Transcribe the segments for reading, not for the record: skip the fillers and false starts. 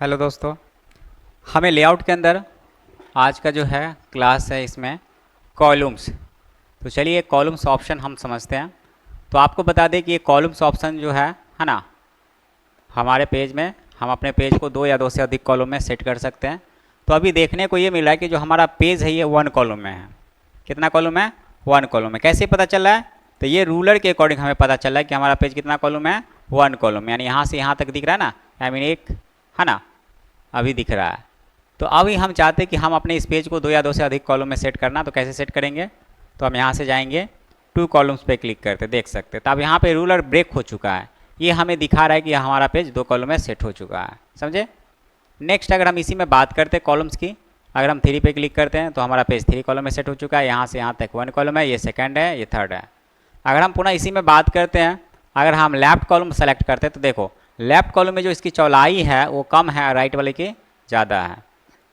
Hello दोस्तों, हमें layout के अंदर आज का जो है क्लास है इसमें कॉलम्स। तो चलिए कॉलम्स ऑप्शन हम समझते हैं। तो आपको बता दें कि ये कॉलम्स ऑप्शन जो है ना, हमारे पेज में हम अपने पेज को दो या दो से अधिक कॉलम में सेट कर सकते हैं। तो अभी देखने को ये मिल रहा है कि जो हमारा पेज है ये 1 कॉलम में है। कितना कॉलम है? 1 कॉलम में। कैसे पता चल रहा है? तो ये रूलर के अकॉर्डिंग हमें पता चल रहा है कि हमारा पेज कितना कॉलम है? 1 कॉलम, यानी यहाँ से यहाँ तक दिख रहा है ना, आई मीन एक, है ना, अभी दिख रहा है। तो अभी हम चाहते हैं कि हम अपने इस पेज को दो या दो से अधिक कॉलम में सेट करना, तो कैसे सेट करेंगे? तो हम यहाँ से जाएंगे 2 कॉलम्स पे क्लिक करते, देख सकते हैं। तो अब यहाँ पे रूलर ब्रेक हो चुका है, ये हमें दिखा रहा है कि हमारा पेज 2 कॉलम में सेट हो चुका है। समझे? नेक्स्ट अगर हम इसी में बात करते हैं कॉलम्स की, अगर हम 3 पे क्लिक करते हैं तो हमारा पेज 3 कॉलम में सेट हो चुका है। यहाँ से यहाँ तक 1 कॉलम है, ये सेकंड है, ये थर्ड है। अगर हम पुनः इसी में बात करते हैं, अगर हम लेफ्ट कॉलम सेलेक्ट करते हैं तो देखो लेफ्ट कॉलम में जो इसकी चौड़ाई है वो कम है, राइट वाले की ज़्यादा है।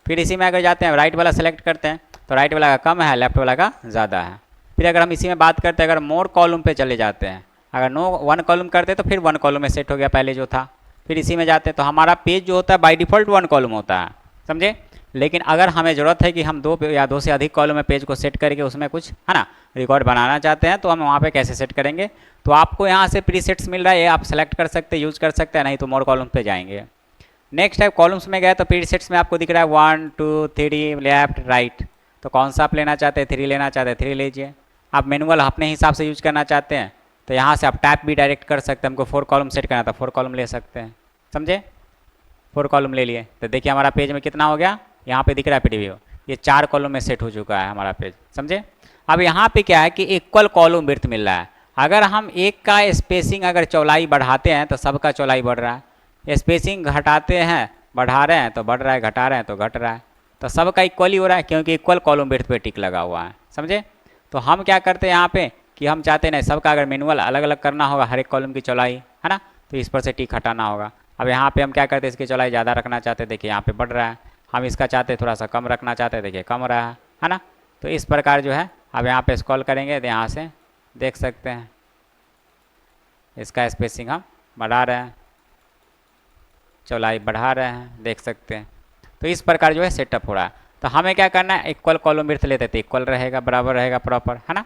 फिर इसी में अगर जाते हैं राइट वाला सेलेक्ट करते हैं तो राइट वाला का कम है, लेफ्ट वाला का ज़्यादा है। फिर अगर हम इसी में बात करते हैं, अगर मोर कॉलम पे चले जाते हैं, अगर 1 कॉलम करते हैं तो फिर 1 कॉलम में सेट हो गया पहले जो था। फिर इसी में जाते हैं तो हमारा पेज जो होता है बाय डिफ़ॉल्ट 1 कॉलम होता है। समझे? लेकिन अगर हमें ज़रूरत है कि हम 2 या 2 से अधिक कॉलम में पेज को सेट करके उसमें कुछ, है ना, रिकॉर्ड बनाना चाहते हैं, तो हम वहाँ पे कैसे सेट करेंगे? तो आपको यहाँ से प्रीसेट्स मिल रहा है, ये आप सेलेक्ट कर सकते हैं, यूज़ कर सकते हैं, नहीं तो मोर कॉलम पे जाएंगे। नेक्स्ट है कॉलम्स में गए तो प्रीसेट्स में आपको दिख रहा है 1 2 3 लेफ्ट राइट। तो कौन सा आप लेना चाहते हैं? 3 लेना चाहते हैं 3 लीजिए। आप मैनुअल अपने हिसाब से यूज करना चाहते हैं तो यहाँ से आप टैप भी डायरेक्ट कर सकते हैं। हमको 4 कॉलम सेट करना था, 4 कॉलम ले सकते हैं। समझे? 4 कॉलम ले लिए तो देखिए हमारा पेज में कितना हो गया, यहाँ पे दिख रहा है प्रीव्यू, ये 4 कॉलम में सेट हो चुका है हमारा पेज। समझे? अब यहाँ पे क्या है कि इक्वल कॉलम विड्थ मिल रहा है। अगर हम एक का स्पेसिंग अगर चौड़ाई बढ़ाते हैं तो सबका चौड़ाई बढ़ रहा है, स्पेसिंग घटाते हैं बढ़ा रहे हैं तो बढ़ रहा है, घटा रहे हैं तो घट रहा है। तो सबका इक्वल ही हो रहा है क्योंकि इक्वल कॉलम विड्थ पे टिक लगा हुआ है। समझे? तो हम क्या करते हैं यहाँ पे कि हम चाहते हैं नहीं, सबका अगर मैनुअल अलग अलग करना होगा हर एक कॉलम की चौड़ाई, है ना, तो इस पर से टिक हटाना होगा। अब यहाँ पे हम क्या करते हैं, इसकी चौड़ाई ज़्यादा रखना चाहते हैं, देखिए यहाँ पे बढ़ रहा है। हम इसका चाहते हैं थोड़ा सा कम रखना चाहते हैं, देखिए कम हो रहा है ना। तो इस प्रकार जो है अब यहाँ पे स्क्रॉल करेंगे तो यहाँ से देख सकते हैं इसका स्पेसिंग हम बढ़ा रहे हैं, चौड़ाई बढ़ा रहे हैं, देख सकते हैं। तो इस प्रकार जो है सेटअप हो रहा है। तो हमें क्या करना है, इक्वल कॉलम विड्थ लेते तो इक्वल रहेगा, बराबर रहेगा प्रॉपर, है ना।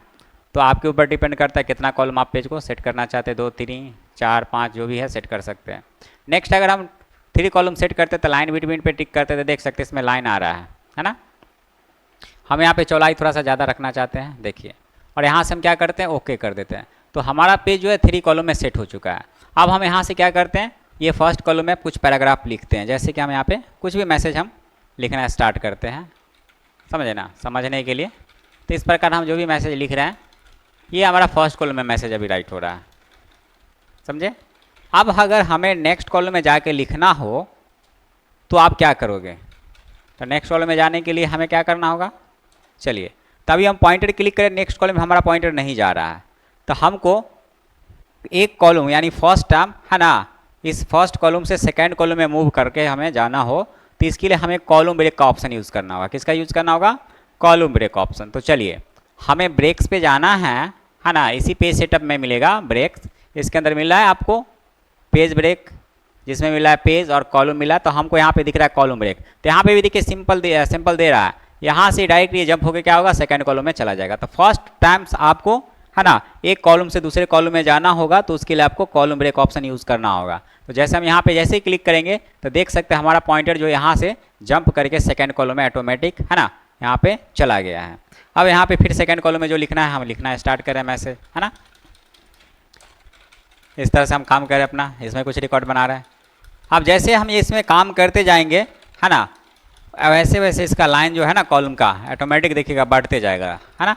तो आपके ऊपर डिपेंड करता है कितना कॉलम आप पेज को सेट करना चाहते हैं, 2 3 4 5 जो भी है सेट कर सकते हैं। नेक्स्ट अगर हम 3 कॉलम सेट करते तो लाइन बिटवीन पे टिक करते तो देख सकते हैं इसमें लाइन आ रहा है ना। हम यहाँ पे चौड़ाई थोड़ा सा ज़्यादा रखना चाहते हैं, देखिए, और यहाँ से हम क्या करते हैं, ओके कर देते हैं। तो हमारा पेज जो है 3 कॉलम में सेट हो चुका है। अब हम यहाँ से क्या करते हैं, ये फर्स्ट कॉलम में कुछ पैराग्राफ लिखते हैं, जैसे कि हम यहाँ पे कुछ भी मैसेज हम लिखना स्टार्ट करते हैं, समझे ना, समझने के लिए। तो इस प्रकार हम जो भी मैसेज लिख रहे हैं, ये हमारा फर्स्ट कॉलम में मैसेज अभी राइट हो रहा है। समझे? अब अगर हमें नेक्स्ट कॉलम में जाके लिखना हो तो आप क्या करोगे? तो नेक्स्ट कॉलम में जाने के लिए हमें क्या करना होगा, चलिए तभी हम पॉइंटर क्लिक करें, नेक्स्ट कॉलम में हमारा पॉइंटर नहीं जा रहा है। तो हमको एक कॉलम यानी फर्स्ट टर्म, है ना, इस फर्स्ट कॉलम से सेकंड कॉलम में मूव करके हमें जाना हो तो इसके लिए हमें कॉलम ब्रेक का ऑप्शन यूज़ करना होगा। किसका यूज़ करना होगा? Column break option. तो चलिए हमें ब्रेक्स पे जाना है ना, इसी पेज सेटअप में मिलेगा ब्रेक्स। इसके अंदर मिल रहा है आपको पेज ब्रेक, जिसमें मिला है पेज और कॉलम मिला है। तो हमको यहाँ पे दिख रहा है कॉलम ब्रेक। तो यहाँ पे भी देखिए सिंपल दे रहा है, यहाँ से डायरेक्ट ये जंप होकर क्या होगा, सेकंड कॉलम में चला जाएगा। तो फर्स्ट टाइम्स आपको, है ना, एक कॉलम से दूसरे कॉलम में जाना होगा तो उसके लिए आपको कॉलम ब्रेक ऑप्शन यूज़ करना होगा। तो जैसे हम यहाँ पे जैसे ही क्लिक करेंगे तो देख सकते हैं हमारा पॉइंटर जो यहाँ से जंप करके सेकंड कॉलम में ऑटोमेटिक, है ना, यहाँ पे चला गया है। अब यहाँ पे फिर सेकंड कॉलम में जो लिखना है हम लिखना स्टार्ट करें मैसेज, है ना। इस तरह से हम काम करें अपना, इसमें कुछ रिकॉर्ड बना रहे हैं। अब जैसे हम इसमें काम करते जाएंगे, है ना, वैसे वैसे इसका लाइन जो है ना कॉलम का ऑटोमेटिक देखिएगा बढ़ते जाएगा, है ना,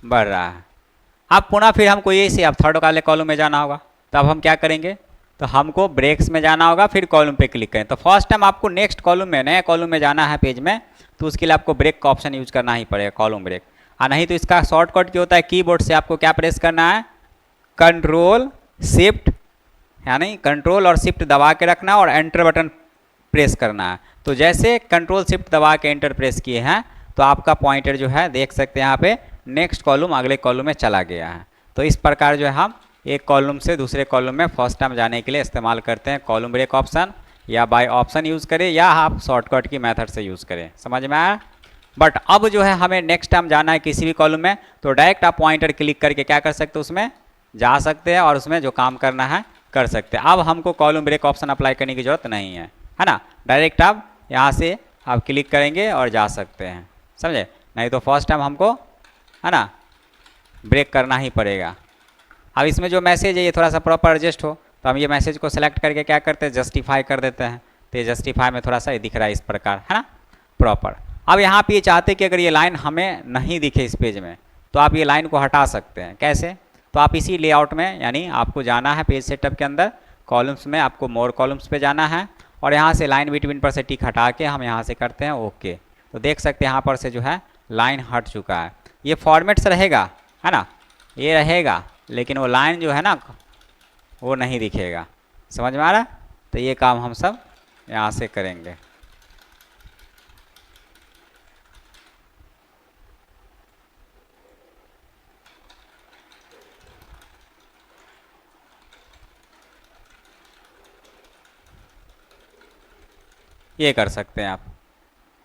बढ़ रहा है। अब पुनः फिर हमको ये से अब थर्ड वाले कॉलम में जाना होगा। तो अब हम क्या करेंगे, तो हमको ब्रेक्स में जाना होगा, फिर कॉलम पे क्लिक करें। तो फर्स्ट टाइम आपको नेक्स्ट कॉलम में, नए कॉलम में जाना है पेज में, तो उसके लिए आपको ब्रेक का ऑप्शन यूज़ करना ही पड़ेगा, कॉलम ब्रेक। और नहीं तो इसका शॉर्टकट क्या होता है, कीबोर्ड से आपको क्या प्रेस करना है, कंट्रोल शिफ्ट, यानी कंट्रोल और शिफ्ट दबा के रखना और एंटर बटन प्रेस करना है। तो जैसे कंट्रोल शिफ्ट दबा के एंटर प्रेस किए हैं तो आपका पॉइंटर जो है देख सकते हैं यहाँ पे नेक्स्ट कॉलम अगले कॉलम में चला गया है। तो इस प्रकार जो है हम एक कॉलम से दूसरे कॉलम में फर्स्ट टाइम जाने के लिए इस्तेमाल करते हैं कॉलम ब्रेक ऑप्शन, या बाय ऑप्शन यूज़ करें या आप शॉर्टकट की मेथड से यूज़ करें। समझ में आया? बट अब जो है हमें नेक्स्ट टाइम जाना है किसी भी कॉलम में, तो डायरेक्ट आप पॉइंटर क्लिक करके क्या कर सकते हो, उसमें जा सकते हैं और उसमें जो काम करना है कर सकते हैं। अब हमको कॉलम ब्रेक ऑप्शन अप्लाई करने की जरूरत नहीं है ना, डायरेक्ट आप यहाँ से आप क्लिक करेंगे और जा सकते हैं। समझे? नहीं तो फर्स्ट टाइम हमको है ना ब्रेक करना ही पड़ेगा। अब इसमें जो मैसेज है ये थोड़ा सा प्रॉपर एडजस्ट हो, तो हम ये मैसेज को सेलेक्ट करके क्या करते हैं, जस्टिफाई कर देते हैं। तो ये जस्टिफाई में थोड़ा सा ये दिख रहा है इस प्रकार, है ना, प्रॉपर। अब यहाँ पे ये चाहते कि अगर ये लाइन हमें नहीं दिखे इस पेज में, तो आप ये लाइन को हटा सकते हैं। कैसे? तो आप इसी लेआउट में, यानी आपको जाना है पेज सेटअप के अंदर, कॉलम्स में आपको मोर कॉलम्स पे जाना है और यहाँ से लाइन बिटवीन पर से टिक हटा के हम यहाँ से करते हैं ओके। तो देख सकते हैं यहाँ पर से जो है लाइन हट चुका है। ये फॉर्मेट से रहेगा, है ना, ये रहेगा, लेकिन वो लाइन जो है ना वो नहीं दिखेगा। समझ में आ रहा है? तो ये काम हम सब यहाँ से करेंगे। ये कर सकते हैं आप।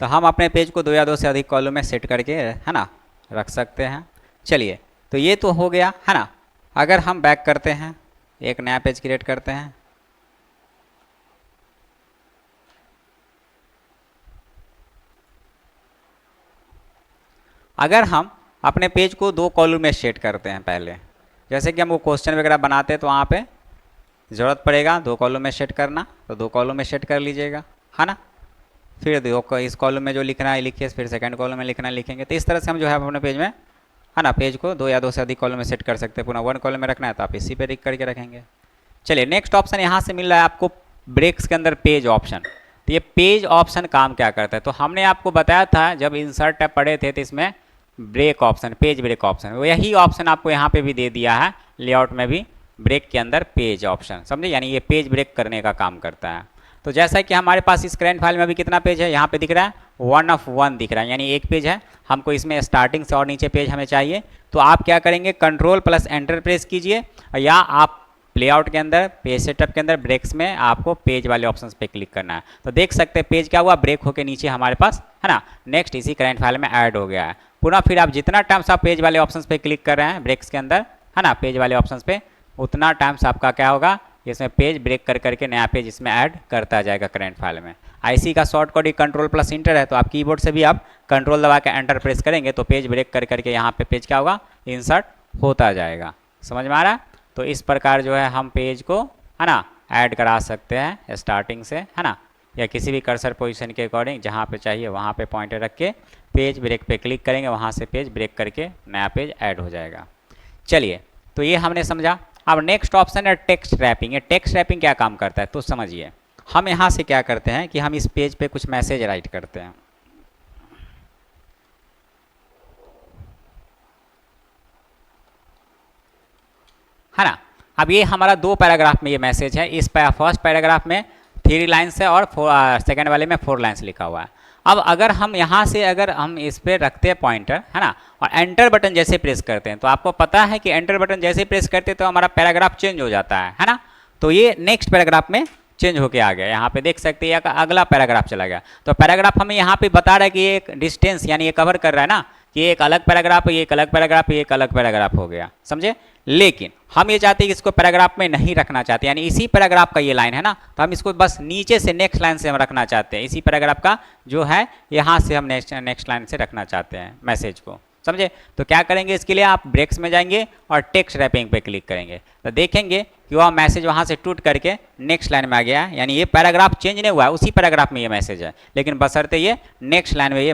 तो हम अपने पेज को 2 या 2 से अधिक कॉलम में सेट करके, है ना, रख सकते हैं। चलिए, तो ये तो हो गया, है ना। अगर हम बैक करते हैं, एक नया पेज क्रिएट करते हैं, अगर हम अपने पेज को 2 कॉलम में सेट करते हैं पहले, जैसे कि हम वो क्वेश्चन वगैरह बनाते हैं तो वहाँ पे ज़रूरत पड़ेगा 2 कॉलम में सेट करना, तो 2 कॉलम में सेट कर लीजिएगा, है ना। फिर देखो इस कॉलम में जो लिखना है लिखिए, फिर सेकंड कॉलम में लिखना है लिखेंगे। तो इस तरह से हम जो है अपने पेज में, है ना, पेज को 2 या 2 से अधिक कॉलम में सेट कर सकते हैं। पुनः 1 कॉलम में रखना है तो आप इसी पे टिक करके रखेंगे। चलिए, नेक्स्ट ऑप्शन यहाँ से मिल रहा है आपको ब्रेक्स के अंदर पेज ऑप्शन। तो ये पेज ऑप्शन काम क्या करता है, तो हमने आपको बताया था जब इंसर्ट टैब पढ़े थे तो इसमें break option, page break option, यही ऑप्शन आपको यहाँ पे भी दे दिया है लेआउट में भी, ब्रेक के अंदर पेज ऑप्शन। समझे? यानी ये पेज ब्रेक करने का काम करता है। तो जैसा कि हमारे पास इस करंट फाइल में अभी कितना पेज है, यहाँ पे दिख रहा है 1 of 1 दिख रहा है, यानी एक पेज है। हमको इसमें स्टार्टिंग से और नीचे पेज हमें चाहिए, तो आप क्या करेंगे, कंट्रोल प्लस एंटर प्रेस कीजिए, या आप लेआउट के अंदर पेज सेटअप के अंदर ब्रेक्स में आपको पेज वाले ऑप्शन पे क्लिक करना है। तो देख सकते हैं पेज क्या हुआ, ब्रेक होकर नीचे हमारे पास, है ना, नेक्स्ट इसी करंट फाइल में ऐड हो गया है। पुनः फिर आप जितना टाइम्स आप पेज वाले ऑप्शन पे क्लिक कर रहे हैं ब्रेक्स के अंदर, है ना, पेज वाले ऑप्शन पे, उतना टाइम्स आपका क्या होगा, इसमें पेज ब्रेक कर करके नया पेज इसमें ऐड करता जाएगा करंट फाइल में। आईसी का शॉर्टकट ही कंट्रोल प्लस इंटर है, तो आप कीबोर्ड से भी आप कंट्रोल दबा के एंटर प्रेस करेंगे तो पेज ब्रेक कर करके यहाँ पे पेज क्या होगा, इंसर्ट होता जाएगा। समझ में आ रहा है? तो इस प्रकार जो है हम पेज को, है ना, ऐड करा सकते हैं स्टार्टिंग से, है ना, या किसी भी कर्सर पोजीशन के अकॉर्डिंग जहाँ पे चाहिए वहाँ पे पॉइंटर रख के पेज ब्रेक पे क्लिक करेंगे, वहाँ से पेज ब्रेक करके नया पेज ऐड हो जाएगा। चलिए, तो ये हमने समझा। अब नेक्स्ट ऑप्शन है टेक्स्ट रैपिंग। ये टेक्स्ट रैपिंग क्या काम करता है तो समझिए। हम यहाँ से क्या करते हैं कि हम इस पेज पे कुछ मैसेज राइट करते हैं, है ना। अब ये हमारा 2 पैराग्राफ में ये मैसेज है। इस फर्स्ट पैराग्राफ में 3 लाइन्स है और सेकेंड वाले में 4 लाइन्स लिखा हुआ है। अब अगर हम यहाँ से अगर हम इस पर रखते हैं पॉइंटर, है ना, और एंटर बटन जैसे प्रेस करते हैं, तो आपको पता है कि एंटर बटन जैसे प्रेस करते हैं तो हमारा पैराग्राफ चेंज हो जाता है ना। तो ये नेक्स्ट पैराग्राफ में चेंज होके आ गया। यहाँ पे देख सकते हैं अगला पैराग्राफ चला गया। तो पैराग्राफ हमें यहाँ पे बता रहा है कि ये एक डिस्टेंस, यानी ये कवर कर रहा है ना, कि ये एक अलग पैराग्राफ है, ये एक अलग पैराग्राफ है, ये एक अलग पैराग्राफ हो गया। समझे? लेकिन हम ये चाहते हैं कि इसको पैराग्राफ में नहीं रखना चाहते, यानी इसी पैराग्राफ का ये लाइन है ना, तो हम इसको बस नीचे से नेक्स्ट लाइन से हम रखना चाहते हैं। इसी पैराग्राफ का जो है यहाँ से हम नेक्स्ट लाइन से रखना चाहते हैं मैसेज को। समझे? तो क्या करेंगे, इसके लिए आप ब्रेक्स में जाएंगे और टेक्स्ट रैपिंग पे क्लिक करेंगे, तो देखेंगे कि वह मैसेज वहाँ से टूट करके नेक्स्ट लाइन में आ गया है, यानी ये पैराग्राफ चेंज नहीं हुआ है, उसी पैराग्राफ में ये मैसेज है, लेकिन बशर्ते ये नेक्स्ट लाइन में ये